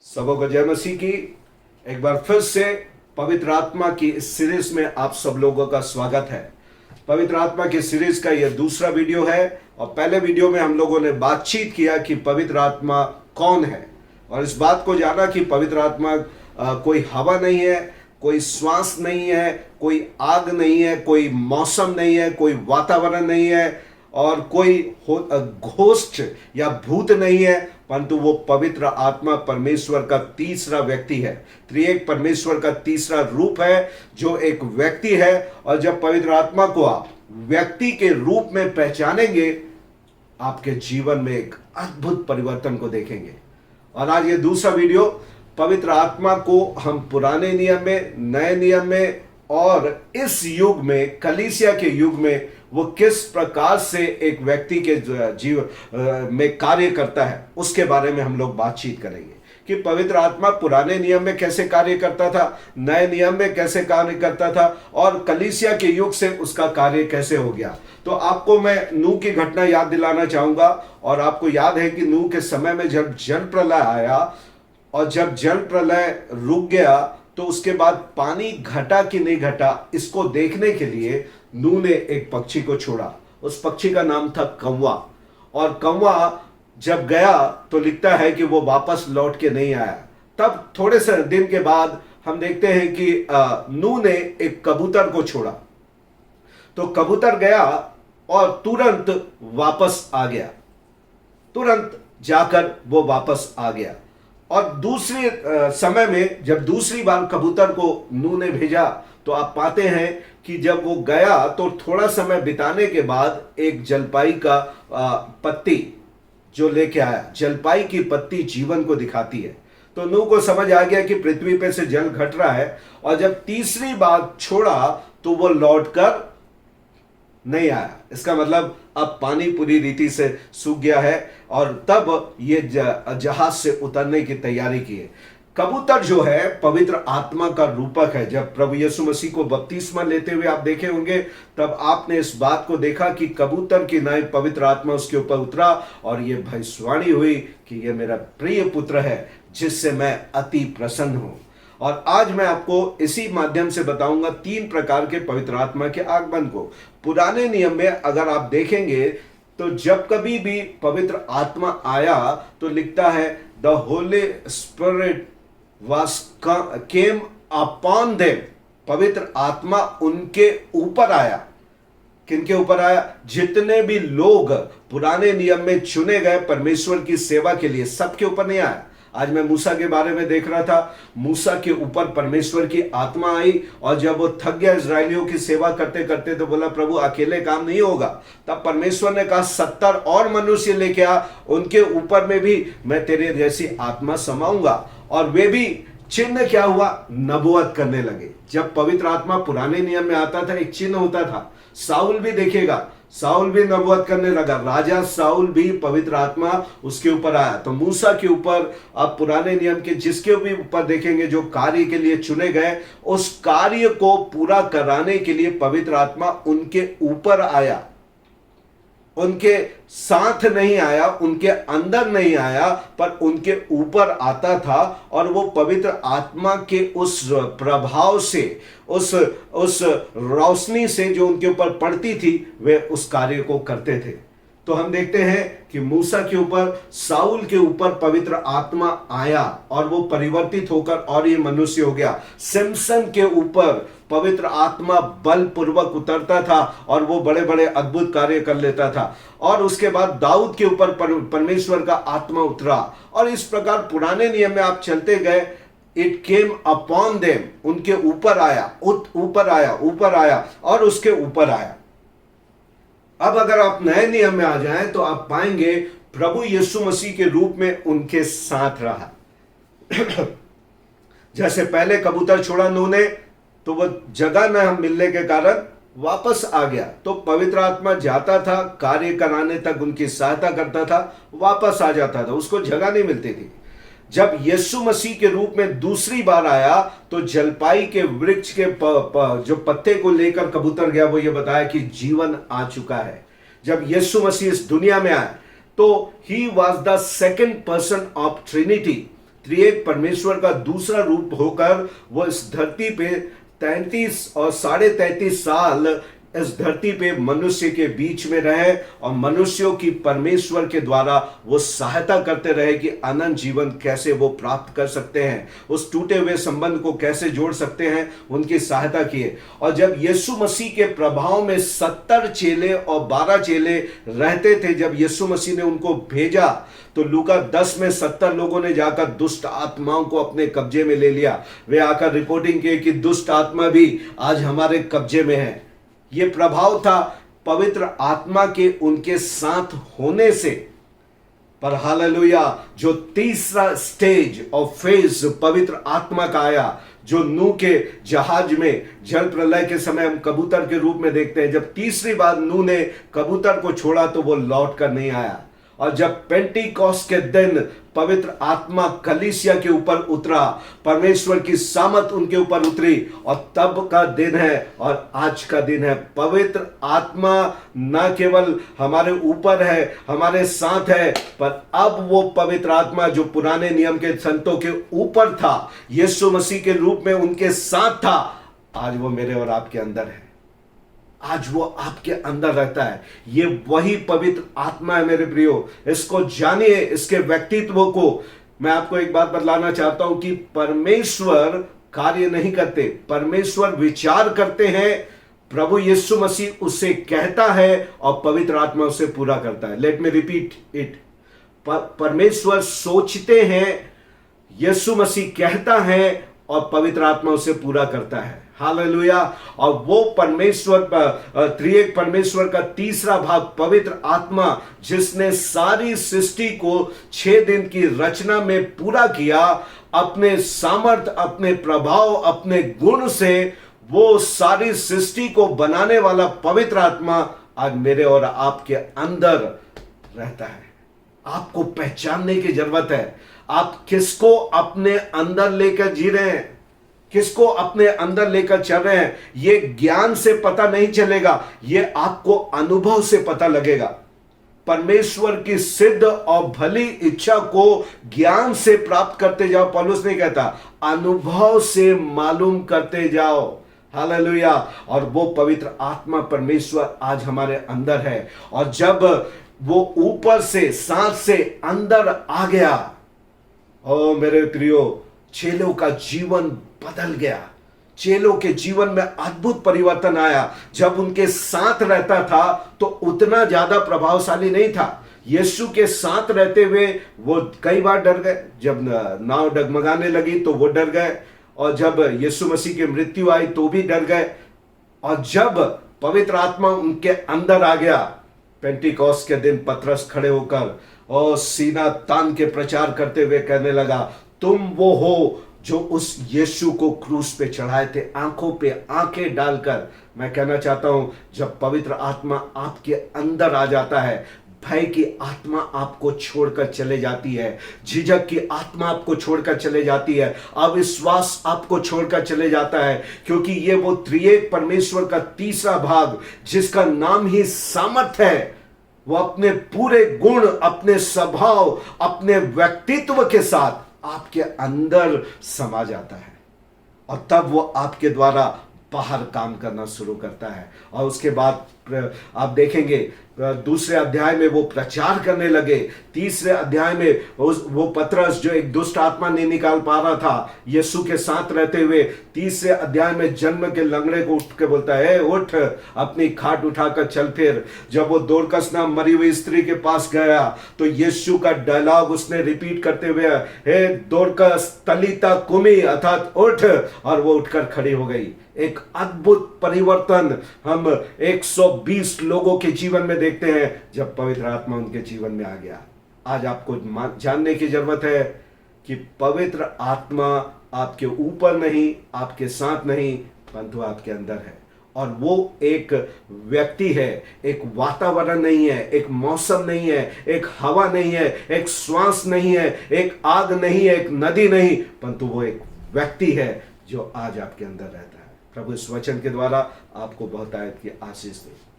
सबों को जय मसीह की। एक बार फिर से पवित्र आत्मा की इस सीरीज में आप सब लोगों का स्वागत है। पवित्र आत्मा की सीरीज का यह दूसरा वीडियो है और पहले वीडियो में हम लोगों ने बातचीत किया कि पवित्र आत्मा कौन है और इस बात को जाना कि पवित्र आत्मा कोई हवा नहीं है, कोई श्वास नहीं है, कोई आग नहीं है, कोई मौसम नहीं है, कोई वातावरण नहीं है और कोई घोस्ट या भूत नहीं है, परंतु वो पवित्र आत्मा परमेश्वर का तीसरा व्यक्ति है। त्रिएक परमेश्वर का तीसरा रूप है जो एक व्यक्ति है। और जब पवित्र आत्मा को आप व्यक्ति के रूप में पहचानेंगे, आपके जीवन में एक अद्भुत परिवर्तन को देखेंगे। और आज ये दूसरा वीडियो, पवित्र आत्मा को हम पुराने नियम में, नए नियम में और इस युग में, कलीसिया के युग में वो किस प्रकार से एक व्यक्ति के जीवन में कार्य करता है, उसके बारे में हम लोग बातचीत करेंगे कि पवित्र आत्मा पुराने नियम में कैसे कार्य करता था, नए नियम में कैसे कार्य करता था और कलीसिया के युग से उसका कार्य कैसे हो गया। तो आपको मैं नूह की घटना याद दिलाना चाहूंगा। और आपको याद है कि नूह के समय में जब जल प्रलय आया और जब जल प्रलय रुक गया तो उसके बाद पानी घटा कि नहीं घटा, इसको देखने के लिए नूह ने एक पक्षी को छोड़ा। उस पक्षी का नाम था कौवा। और कौवा जब गया तो लिखता है कि वो वापस लौट के नहीं आया। तब थोड़े से दिन के बाद हम देखते हैं कि नूह ने एक कबूतर को छोड़ा। तो कबूतर गया और तुरंत वापस आ गया, तुरंत जाकर वो वापस आ गया। और दूसरे समय में जब दूसरी बार कबूतर को नूह ने भेजा तो आप पाते हैं कि जब वो गया तो थोड़ा समय बिताने के बाद एक जलपाई का पत्ती जो लेके आया। जलपाई की पत्ती जीवन को दिखाती है। तो नूह को समझ आ गया कि पृथ्वी पे से जल घट रहा है। और जब तीसरी बार छोड़ा तो वो लौटकर नहीं आया। इसका मतलब अब पानी पूरी रीति से सूख गया है और तब ये जहाज से उतरने की तैयारी की है। कबूतर जो है पवित्र आत्मा का रूपक है। जब प्रभु यीशु मसीह को बपतिस्मा लेते हुए आप देखे होंगे तब आपने इस बात को देखा कि कबूतर की नाई पवित्र आत्मा उसके ऊपर उतरा और ये भविष्यवाणी हुई कि ये मेरा प्रिय पुत्र है जिससे मैं अति प्रसन्न हूं। और आज मैं आपको इसी माध्यम से बताऊंगा 3 प्रकार के पवित्र आत्मा के आगमन को। पुराने नियम में अगर आप देखेंगे तो जब कभी भी पवित्र आत्मा आया तो लिखता है the Holi spirit was came upon them। पवित्र आत्मा उनके ऊपर आया। किनके ऊपर आया? जितने भी लोग पुराने नियम में चुने गए परमेश्वर की सेवा के लिए, सबके ऊपर नहीं आया। आज मैं मूसा के बारे में देख रहा था। मूसा के ऊपर परमेश्वर की आत्मा आई और जब वो थक गया इजरायलियों की सेवा करते करते तो बोला प्रभु अकेले काम नहीं होगा। तब परमेश्वर ने कहा 70 और मनुष्य लेके आ, उनके ऊपर में भी मैं तेरे जैसी आत्मा समाऊंगा। और वे भी चिन्ह क्या हुआ? नबुवत करने लगे। जब पवित्र आत्मा पुराने नियम में आता था एक चिन्ह होता था। साउल भी देखेगा, साउल भी नबुवत करने लगा। राजा साउल भी पवित्र आत्मा उसके ऊपर आया। तो मूसा के ऊपर आप पुराने नियम के जिसके भी ऊपर देखेंगे जो कार्य के लिए चुने गए, उस कार्य को पूरा कराने के लिए पवित्र आत्मा उनके ऊपर आया। उनके साथ नहीं आया, उनके अंदर नहीं आया, पर उनके ऊपर आता था। और वो पवित्र आत्मा के उस प्रभाव से, उस रोशनी से जो उनके ऊपर पड़ती थी, वे उस कार्य को करते थे। तो हम देखते हैं कि मूसा के ऊपर, साउल के ऊपर पवित्र आत्मा आया और वो परिवर्तित होकर और ये मनुष्य हो गया। सिमसन के ऊपर पवित्र आत्मा बलपूर्वक उतरता था और वो बड़े बड़े अद्भुत कार्य कर लेता था। और उसके बाद दाऊद के ऊपर परमेश्वर का आत्मा उतरा। और इस प्रकार पुराने नियम में आप चलते गए, इट केम अपॉन देम, उनके ऊपर आया, ऊपर आया, ऊपर आया और उसके ऊपर आया। अब अगर आप नए नियम में आ जाएं तो आप पाएंगे प्रभु यीशु मसीह के रूप में उनके साथ रहा। जैसे पहले कबूतर छोड़ा नूह ने तो वो जगह न मिलने के कारण वापस आ गया। तो पवित्र आत्मा जाता था, कार्य कराने तक उनकी सहायता करता था, वापस आ जाता था, उसको जगह नहीं मिलती थी। जब यीशु मसीह के रूप में दूसरी बार आया तो जलपाई के वृक्ष के जो पत्ते को लेकर कबूतर गया, वो ये बताया कि जीवन आ चुका है। जब यीशु मसीह इस दुनिया में आया तो ही was the second person of Trinity. त्रिएक परमेश्वर का दूसरा रूप होकर वो इस धरती पे 33 और 33.5 साल इस धरती पे मनुष्य के बीच में रहे और मनुष्यों की परमेश्वर के द्वारा वो सहायता करते रहे कि अनंत जीवन कैसे वो प्राप्त कर सकते हैं, उस टूटे हुए संबंध को कैसे जोड़ सकते हैं, उनकी सहायता किए। और जब यीशु मसीह के प्रभाव में 70 चेले और 12 चेले रहते थे, जब यीशु मसीह ने उनको भेजा तो लूका 10 में 70 लोगों ने जाकर दुष्ट आत्माओं को अपने कब्जे में ले लिया। वे आकर रिपोर्टिंग की कि दुष्ट आत्मा भी आज हमारे कब्जे में है। ये प्रभाव था पवित्र आत्मा के उनके साथ होने से। पर हालेलुया, जो तीसरा स्टेज और फेज पवित्र आत्मा का आया, जो नूह के जहाज में जल प्रलय के समय हम कबूतर के रूप में देखते हैं, जब तीसरी बार नूह ने कबूतर को छोड़ा तो वो लौट कर नहीं आया। और जब पेंटिकॉस्ट के दिन पवित्र आत्मा कलीसिया के ऊपर उतरा, परमेश्वर की सामर्थ उनके ऊपर उतरी, और तब का दिन है और आज का दिन है। पवित्र आत्मा न केवल हमारे ऊपर है, हमारे साथ है, पर अब वो पवित्र आत्मा जो पुराने नियम के संतों के ऊपर था, यीशु मसीह के रूप में उनके साथ था, आज वो मेरे और आपके अंदर है। आज वो आपके अंदर रहता है। ये वही पवित्र आत्मा है मेरे प्रियो। इसको जानिए, इसके व्यक्तित्व को। मैं आपको एक बात बतलाना चाहता हूं कि परमेश्वर कार्य नहीं करते, परमेश्वर विचार करते हैं। प्रभु यीशु मसीह उससे कहता है और पवित्र आत्मा उसे पूरा करता है। Let me repeat it. परमेश्वर सोचते हैं, यीशु मसीह कहता है और पवित्र आत्मा उसे पूरा करता है। हालेलुया। और वो परमेश्वर, त्रिएक परमेश्वर का तीसरा भाग पवित्र आत्मा, जिसने सारी सृष्टि को 6 दिन की रचना में पूरा किया, अपने सामर्थ, अपने प्रभाव, अपने गुण से वो सारी सृष्टि को बनाने वाला पवित्र आत्मा आज मेरे और आपके अंदर रहता है। आपको पहचानने की जरूरत है, आप किसको अपने अंदर लेकर जी रहे हैं, किसको अपने अंदर लेकर चल रहे हैं। ये ज्ञान से पता नहीं चलेगा, ये आपको अनुभव से पता लगेगा। परमेश्वर की सिद्ध और भली इच्छा को ज्ञान से प्राप्त करते जाओ। पौलुस नहीं कहता, अनुभव से मालूम करते जाओ। हालेलुया। और वो पवित्र आत्मा परमेश्वर आज हमारे अंदर है। और जब वो ऊपर से, सांस से अंदर आ गया, ओ मेरे प्रियो, चेलों का जीवन बदल गया। चेलों के जीवन में अद्भुत परिवर्तन आया। जब उनके साथ रहता था तो उतना ज्यादा प्रभावशाली नहीं था। यीशु के साथ रहते हुए वो कई बार डर गए। जब नाव डगमगाने लगी तो वो डर गए, और जब यीशु मसीह की मृत्यु आई तो भी डर गए। और जब पवित्र आत्मा उनके अंदर आ गया, पेंटिकॉस्ट के दिन पतरस खड़े होकर और सीना तान के प्रचार करते हुए कहने लगा, तुम वो हो जो उस यीशु को क्रूस पे चढ़ाए थे, आंखों पे आंखें डालकर। मैं कहना चाहता हूं, जब पवित्र आत्मा आपके अंदर आ जाता है, भय की आत्मा आपको छोड़कर चले जाती है, झिझक की आत्मा आपको छोड़कर चले जाती है, अविश्वास आपको छोड़कर चले जाता है, क्योंकि ये वो त्रिएक परमेश्वर का तीसरा भाग, जिसका नाम ही सामर्थ है, वो अपने पूरे गुण, अपने स्वभाव, अपने व्यक्तित्व के साथ आपके अंदर समा जाता है। और तब वो आपके द्वारा बाहर काम करना शुरू करता है। और उसके बाद आप देखेंगे दूसरे अध्याय में वो प्रचार करने लगे। तीसरे अध्याय में वो पतरस जो एक दुष्ट आत्मा नहीं निकाल पा रहा था यीशु के साथ रहते हुए, तीसरे अध्याय में जन्म के लंगड़े को उठ के बोलता है, उठ, अपनी खाट उठाकर चल फिर। जब वो दोरकस नाम मरी हुई स्त्री के पास गया तो यीशु का डायलॉग उसने रिपीट करते हुए, हे दोरकस तलीता कुमी, अर्थात उठ, और वो उठकर खड़ी हो गई। एक अद्भुत परिवर्तन हम 120 लोगों के जीवन में देखते हैं जब पवित्र आत्मा उनके जीवन में आ गया। आज आपको जानने की जरूरत है कि पवित्र आत्मा आपके ऊपर नहीं, आपके साथ नहीं, परंतु आपके अंदर है। और वो एक व्यक्ति है, एक वातावरण नहीं है, एक मौसम नहीं है, एक हवा नहीं है, एक श्वास नहीं है, एक आग नहीं है, एक नदी नहीं, परंतु वो एक व्यक्ति है जो आज आपके अंदर रहता है। प्रभु इस वचन के द्वारा आपको बहुत आयत की आशीष दे।